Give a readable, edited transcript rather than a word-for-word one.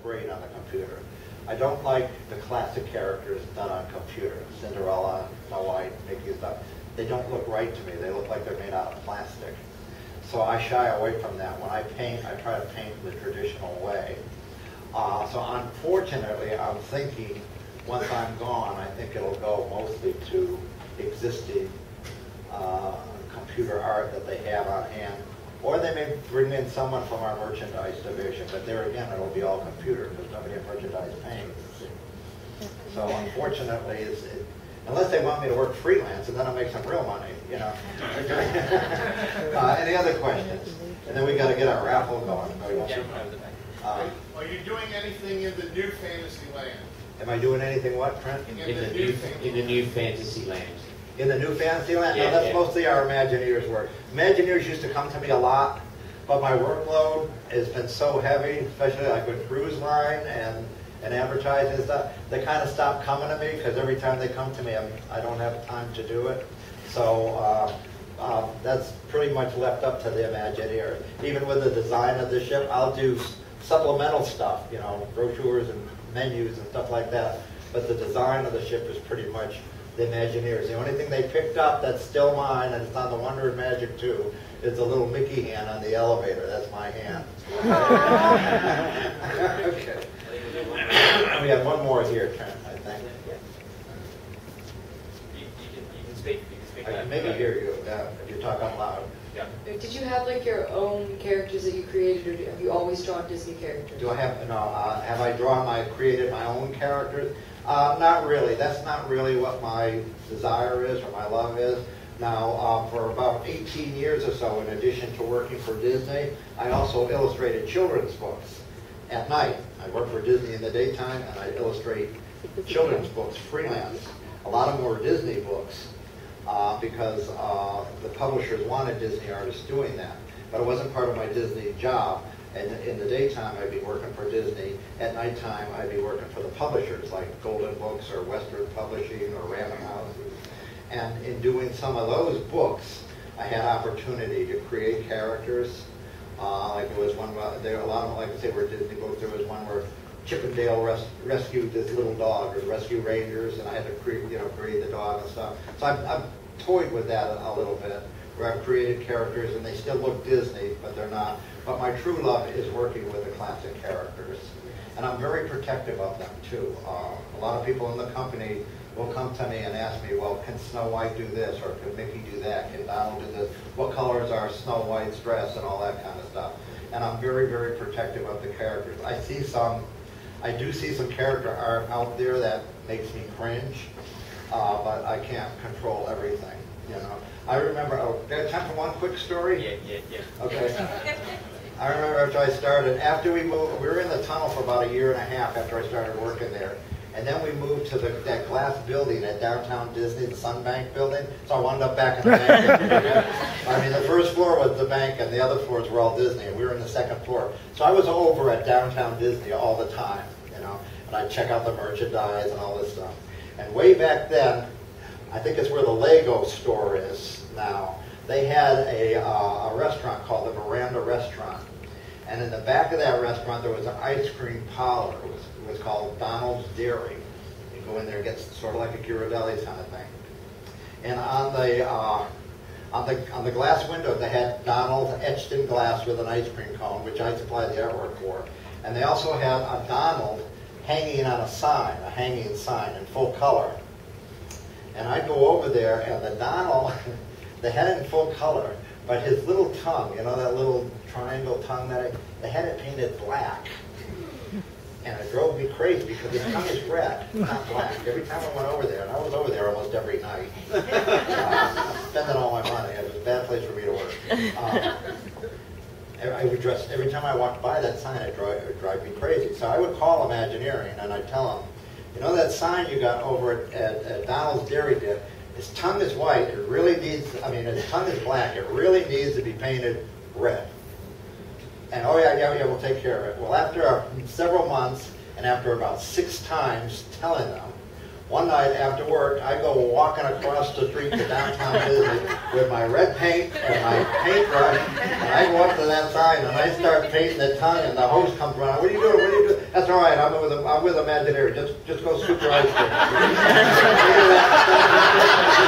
great on the computer. I don't like the classic characters done on computer. Cinderella, Snow White, Mickey, stuff. They don't look right to me. They look like they're made out of plastic. So I shy away from that. When I paint, I try to paint the traditional way. So unfortunately, I'm thinking once I'm gone, I think it'll go mostly to existing computer art that they have on hand. Or they may bring in someone from our merchandise division, but there again, it'll be all computer because nobody in merchandise paints. So unfortunately, unless they want me to work freelance, and then I'll make some real money, you know. Any other questions? And then we got to get our raffle going. Are you doing anything in the new fantasy land? Am I doing anything what, Trent? In the new fantasy land. In the new fantasy land? Yeah, no, that's mostly our Imagineers work. Imagineers used to come to me a lot, but my workload has been so heavy, especially like with Cruise Line and advertising and stuff, they kind of stopped coming to me because every time they come to me, I don't have time to do it. So that's pretty much left up to the Imagineers. Even with the design of the ship, I'll do supplemental stuff, you know, brochures and menus and stuff like that. But the design of the ship is pretty much the Imagineers. The only thing they picked up that's still mine, and it's on the Wonder of Magic too, is the little Mickey hand on the elevator. That's my hand. Okay. We have one more here, Trent, I think. You can speak. I can maybe hear you if you talk out loud. Yeah. Did you have like your own characters that you created, or have you always drawn Disney characters? Do I have, no, have I created my own characters? Not really. That's not really what my desire is or my love is. Now, for about 18 years or so, in addition to working for Disney, I also illustrated children's books at night. I work for Disney in the daytime, and I illustrate children's books freelance. A lot of them were Disney books because the publishers wanted Disney artists doing that. But it wasn't part of my Disney job. And in the daytime, I'd be working for Disney. At nighttime, I'd be working for the publishers, like Golden Books or Western Publishing or Random House. And in doing some of those books, I had opportunity to create characters. Like there was one, there a lot of them, like I say, were Disney books. There was one where Chip and Dale rescued this little dog, or rescue rangers, and I had to create the dog and stuff. So I've toyed with that a little bit, where I've created characters, and they still look Disney, but they're not. But my true love is working with the classic characters, and I'm very protective of them too. A lot of people in the company will come to me and ask me, well, can Snow White do this, or can Mickey do that, can Donald do this, what colors are Snow White's dress, and all that kind of stuff. And I'm very, very protective of the characters. I do see some character art out there that makes me cringe, but I can't control everything, you know. I remember, got time for one quick story? Yeah. Okay. I remember after I started, after we moved, we were in the tunnel for about 1.5 years after I started working there. And then we moved to that glass building at downtown Disney, the Sunbank building. So I wound up back in the bank. I mean, the first floor was the bank and the other floors were all Disney, and we were in the second floor. So I was over at downtown Disney all the time, you know, and I'd check out the merchandise and all this stuff. And way back then, I think it's where the Lego store is now, they had a restaurant called the Miranda Restaurant. And in the back of that restaurant, there was an ice cream parlor. It was called Donald's Dairy. You go in there and get sort of like a Ghirardelli's kind of thing. And on the glass window, they had Donald etched in glass with an ice cream cone, which I supplied the artwork for. And they also had a Donald hanging on a sign, a hanging sign in full color. And I'd go over there, and the Donald, they had it in full color, but his little tongue, you know, that little triangle tongue, they had it painted black. And it drove me crazy because his tongue is red, not black. Every time I went over there, and I was over there almost every night, spending all my money. It was a bad place for me to work. I would dress, every time I walked by that sign, it would drive me crazy. So I would call Imagineering, and I'd tell them, you know that sign you got over at Donald's Dairy Dip, his tongue is white, it really needs, I mean, his tongue is black, it really needs to be painted red. And oh yeah, we'll take care of it. Well, after several months, and after about 6 times telling them, one night after work, I go walking across the street to downtown Disney with my red paint and my paintbrush, and I go up to that sign and I start painting the tongue, and the host comes around, what are you doing, what are you doing? That's all right. I'm with Imagineer. Just go scoop your ice cream.